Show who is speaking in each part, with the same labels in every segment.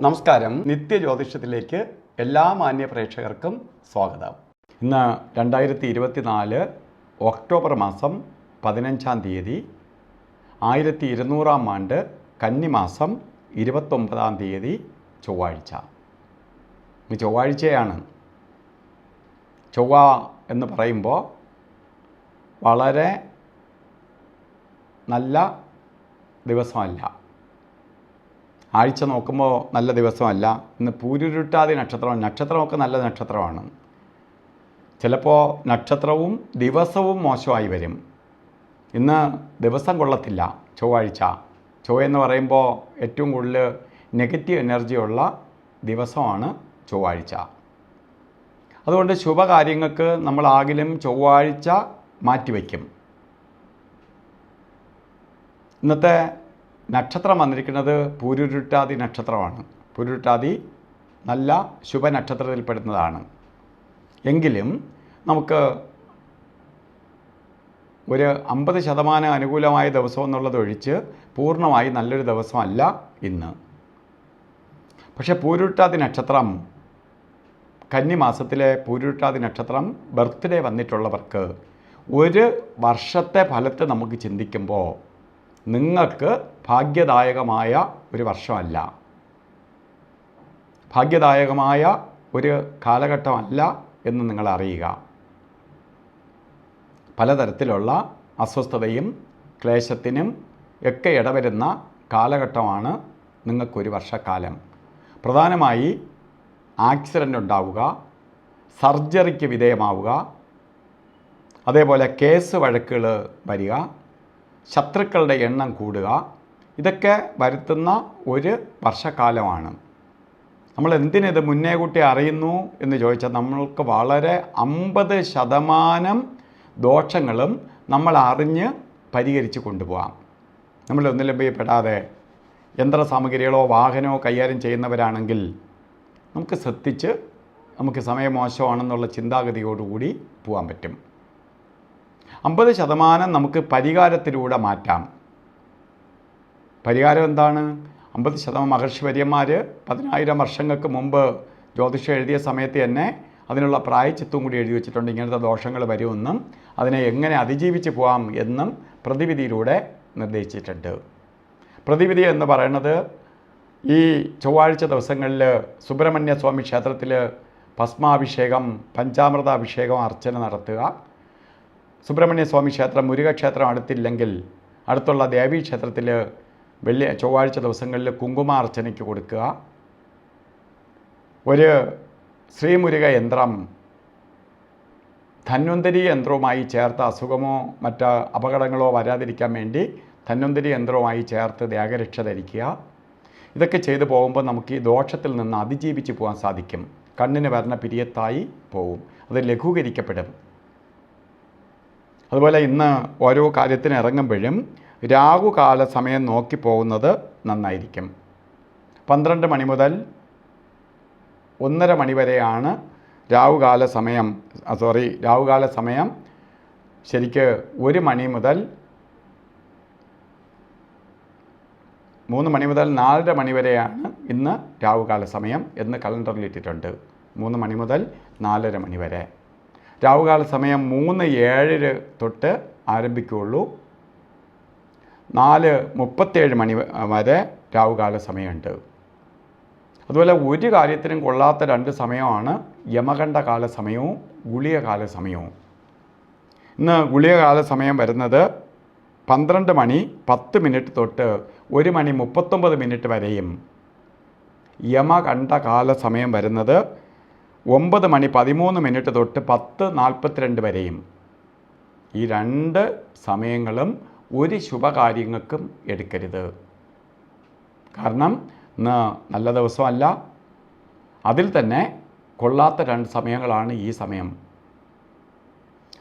Speaker 1: നമസ്കാരം. നിത്യജ്യോതിഷത്തിലേക്ക് എല്ലാ മാന്യ പ്രേക്ഷകർക്കും സ്വാഗതം. ഇന്ന് 2024 ഒക്ടോബർ മാസം 15-ാം തീയതി 1200-ാം ആണ്ട് കന്നിമാസം 29-ാം തീയതി ചൊവ്വാഴ്ച. ഇന്ന് ചൊവ്വാഴ്ചയാണ്. ചൊവ്വ എന്ന് പറയുമ്പോൾ വളരെ നല്ല ദിവസമല്ല. ആഴ്ച നോക്കുമ്പോൾ നല്ല ദിവസമല്ല. ഇന്ന് പൂരുരുട്ടാതി നക്ഷത്രമൊക്കെ നല്ല നക്ഷത്രമാണ്. ചിലപ്പോൾ നക്ഷത്രവും ദിവസവും മോശമായി വരും. ഇന്ന് ദിവസം കൊള്ളത്തില്ല. ചൊവ്വാഴ്ച എന്ന് പറയുമ്പോൾ ഏറ്റവും കൂടുതൽ നെഗറ്റീവ് എനർജിയുള്ള ദിവസമാണ് ചൊവ്വാഴ്ച. അതുകൊണ്ട് ശുഭകാര്യങ്ങൾക്ക് നമ്മളാകിലും ചൊവ്വാഴ്ച മാറ്റിവെക്കും. ഇന്നത്തെ നക്ഷത്രം വന്നിരിക്കുന്നത് പൂരുരുട്ടാതി നക്ഷത്രമാണ്. പൂരുരുട്ടാതി നല്ല ശുഭനക്ഷത്രത്തിൽപ്പെടുന്നതാണ്. എങ്കിലും നമുക്ക് ഒരു 50% അനുകൂലമായ ദിവസം എന്നുള്ളതൊഴിച്ച് പൂർണ്ണമായി നല്ലൊരു ദിവസമല്ല ഇന്ന്. പക്ഷേ പൂരുരുട്ടാതി നക്ഷത്രം, കന്നിമാസത്തിലെ പൂരുരുട്ടാതി നക്ഷത്രം ബർത്ത്ഡേ വന്നിട്ടുള്ളവർക്ക് ഒരു വർഷത്തെ ഫലത്തെ നമുക്ക് ചിന്തിക്കുമ്പോൾ നിങ്ങൾക്ക് ഭാഗ്യദായകമായ ഒരു വർഷമല്ല, ഭാഗ്യദായകമായ ഒരു കാലഘട്ടമല്ല എന്ന് നിങ്ങൾ അറിയുക. പലതരത്തിലുള്ള അസ്വസ്ഥതയും ക്ലേശത്തിനും ഒക്കെ ഇടവരുന്ന കാലഘട്ടമാണ് നിങ്ങൾക്കൊരു വർഷക്കാലം. പ്രധാനമായി ആക്സിഡൻ്റ് ഉണ്ടാവുക, സർജറിക്ക് വിധേയമാവുക, അതേപോലെ കേസ് വഴക്കുകൾ വരിക, ശത്രുക്കളുടെ എണ്ണം കൂടുക, ഇതൊക്കെ വരുത്തുന്ന ഒരു വർഷക്കാലമാണ്. നമ്മൾ എന്തിനിത് മുന്നേ കൂട്ടി അറിയുന്നു എന്ന് ചോദിച്ചാൽ നമ്മൾക്ക് വളരെ 50% ദോഷങ്ങളും നമ്മൾ അറിഞ്ഞ് പരിഹരിച്ച് കൊണ്ടുപോകാം. നമ്മൾ ഒന്നിലും പോയി പെടാതെ യന്ത്രസാമഗ്രികളോ വാഹനമോ കൈകാര്യം ചെയ്യുന്നവരാണെങ്കിൽ നമുക്ക് ശ്രദ്ധിച്ച് നമുക്ക് സമയം മോശമാണെന്നുള്ള ചിന്താഗതിയോടുകൂടി പോകാൻ പറ്റും. 50% നമുക്ക് പരിഹാരത്തിലൂടെ മാറ്റാം. പരിഹാരം എന്താണ്? 50% മഹർഷി വര്യന്മാർ 10,000 വർഷങ്ങൾക്ക് മുമ്പ് ജ്യോതിഷം എഴുതിയ സമയത്ത് തന്നെ അതിനുള്ള പ്രായച്ചിത്തവും കൂടി എഴുതി വെച്ചിട്ടുണ്ട്. ഇങ്ങനത്തെ ദോഷങ്ങൾ വരുമെന്നും അതിനെ എങ്ങനെ അതിജീവിച്ച് പോകാം എന്നും പ്രതിവിധിയിലൂടെ നിർദ്ദേശിച്ചിട്ടുണ്ട്. പ്രതിവിധി എന്ന് പറയുന്നത് ഈ ചൊവ്വാഴ്ച ദിവസങ്ങളിൽ സുബ്രഹ്മണ്യ സ്വാമി ക്ഷേത്രത്തിൽ ഭസ്മാഭിഷേകം, പഞ്ചാമൃതാഭിഷേകം, അർച്ചന നടത്തുക. സുബ്രഹ്മണ്യ സ്വാമി ക്ഷേത്രം, മുരുകക്ഷേത്രം അടുത്തില്ലെങ്കിൽ അടുത്തുള്ള ദേവീക്ഷേത്രത്തിൽ ചൊവ്വാഴ്ച ദിവസങ്ങളിൽ കുങ്കുമാർച്ചനയ്ക്ക് കൊടുക്കുക. ഒരു ശ്രീമുരുക യന്ത്രം ധന്വന്തരി യന്ത്രവുമായി ചേർത്ത് അസുഖമോ മറ്റ് അപകടങ്ങളോ വരാതിരിക്കാൻ വേണ്ടി ധന്വന്തരി യന്ത്രവുമായി ചേർത്ത് ദേഹരക്ഷ ധരിക്കുക. ഇതൊക്കെ ചെയ്തു പോകുമ്പോൾ നമുക്ക് ഈ ദോഷത്തിൽ നിന്ന് അതിജീവിച്ച് പോകാൻ സാധിക്കും. കണ്ണിന് വരുന്ന പിരിയത്തായി പോവും, അത് ലഘൂകരിക്കപ്പെടും. അതുപോലെ ഇന്ന് ഓരോ കാര്യത്തിന് ഇറങ്ങുമ്പോഴും രാഹുകാല സമയം നോക്കി പോകുന്നത് നന്നായിരിക്കും. 12 മണി മുതൽ 1:30 മണി വരെയാണ് രാഹുകാല സമയം. രാഹുകാല സമയം ശരിക്ക് 1 മണി മുതൽ 3 മണി മുതൽ 4:30 മണി വരെയാണ് ഇന്ന് രാഹുകാല സമയം എന്ന് കലണ്ടറിൽ ഇട്ടിട്ടുണ്ട്. 3 മണി മുതൽ 4:30 മണി വരെ രാഹുകാല സമയം. 3:07 തൊട്ട് ആരംഭിക്കുകയുള്ളൂ. 4:37 മണി വരെ രാഹുകാല സമയമുണ്ട്. അതുപോലെ ഒരു കാര്യത്തിനും കൊള്ളാത്ത 2 സമയമാണ് യമകണ്ഠകാല സമയവും ഗുളികകാല സമയവും. ഇന്ന് ഗുളികകാല സമയം വരുന്നത് 12 മണി 10 തൊട്ട് 1 മണി 39 വരെയും യമകണ്ഠകാല സമയം വരുന്നത് 9 മണി 13 തൊട്ട് 10:42 വരെയും. ഈ 2 സമയങ്ങളും ഒരു ശുഭകാര്യങ്ങൾക്കും എടുക്കരുത്. കാരണം ഇന്ന് നല്ല ദിവസമല്ല. അതിൽ തന്നെ കൊള്ളാത്ത 2 സമയങ്ങളാണ് ഈ സമയം.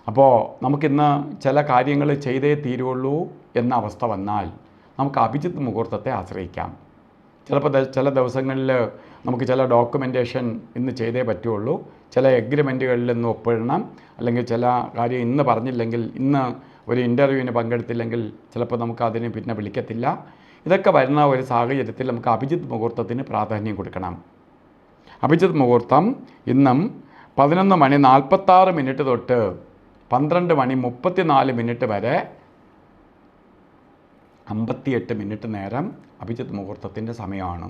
Speaker 1: അപ്പോൾ നമുക്കിന്ന് ചില കാര്യങ്ങൾ ചെയ്തേ തീരുള്ളൂ എന്ന അവസ്ഥ വന്നാൽ നമുക്ക് അഭിജിത്ത് മുഹൂർത്തത്തെ ആശ്രയിക്കാം. ചിലപ്പോൾ ചില ദിവസങ്ങളിൽ നമുക്ക് ചില ഡോക്യുമെൻറ്റേഷൻ ഇന്ന് ചെയ്തേ പറ്റുള്ളൂ, ചില എഗ്രിമെൻറ്റുകളിൽ ഇന്ന് ഒപ്പിടണം, അല്ലെങ്കിൽ ചില കാര്യം ഇന്ന് പറഞ്ഞില്ലെങ്കിൽ, ഇന്ന് ഒരു ഇൻ്റർവ്യൂവിന് പങ്കെടുത്തില്ലെങ്കിൽ ചിലപ്പോൾ നമുക്ക് അതിന് പിന്നെ വിളിക്കത്തില്ല. ഇതൊക്കെ വരുന്ന ഒരു സാഹചര്യത്തിൽ നമുക്ക് അഭിജിത്ത് മുഹൂർത്തത്തിന് പ്രാധാന്യം കൊടുക്കണം. അഭിജിത്ത് മുഹൂർത്തം ഇന്നും 11:46 തൊട്ട് 12:34 വരെ 58 നേരം അഭിജിത്ത് മുഹൂർത്തത്തിൻ്റെ സമയമാണ്.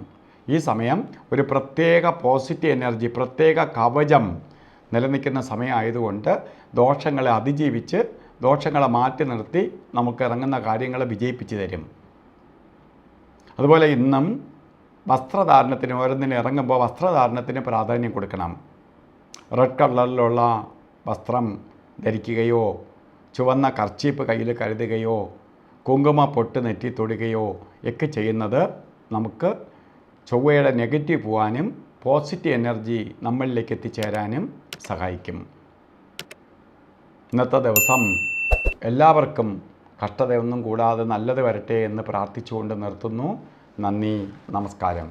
Speaker 1: ഈ സമയം ഒരു പ്രത്യേക പോസിറ്റീവ് എനർജി, പ്രത്യേക കവചം നിലനിൽക്കുന്ന സമയമായതുകൊണ്ട് ദോഷങ്ങളെ അതിജീവിച്ച്, ദോഷങ്ങളെ മാറ്റി നിർത്തി നമുക്ക് ഇറങ്ങുന്ന കാര്യങ്ങളെ വിജയിപ്പിച്ച് തരും. അതുപോലെ ഇന്നും വസ്ത്രധാരണത്തിന്, ഓരോന്നിനും ഇറങ്ങുമ്പോൾ വസ്ത്രധാരണത്തിന് പ്രാധാന്യം കൊടുക്കണം. റെഡ് കളറിലുള്ള വസ്ത്രം ധരിക്കുകയോ ചുവന്ന കർച്ചീപ്പ് കയ്യിൽ കരുതുകയോ കുങ്കുമ പൊട്ട് നെറ്റി തൊടുകയോ ഒക്കെ ചെയ്യുന്നത് നമുക്ക് ചൊവ്വയുടെ നെഗറ്റീവ് പോകാനും പോസിറ്റീവ് എനർജി നമ്മളിലേക്ക് എത്തിച്ചേരാനും സഹായിക്കും. ഇന്നത്തെ ദിവസം എല്ലാവർക്കും കഷ്ടതയൊന്നും കൂടാതെ നല്ലത് വരട്ടെ എന്ന് പ്രാർത്ഥിച്ചുകൊണ്ട് നിർത്തുന്നു. നന്ദി, നമസ്കാരം.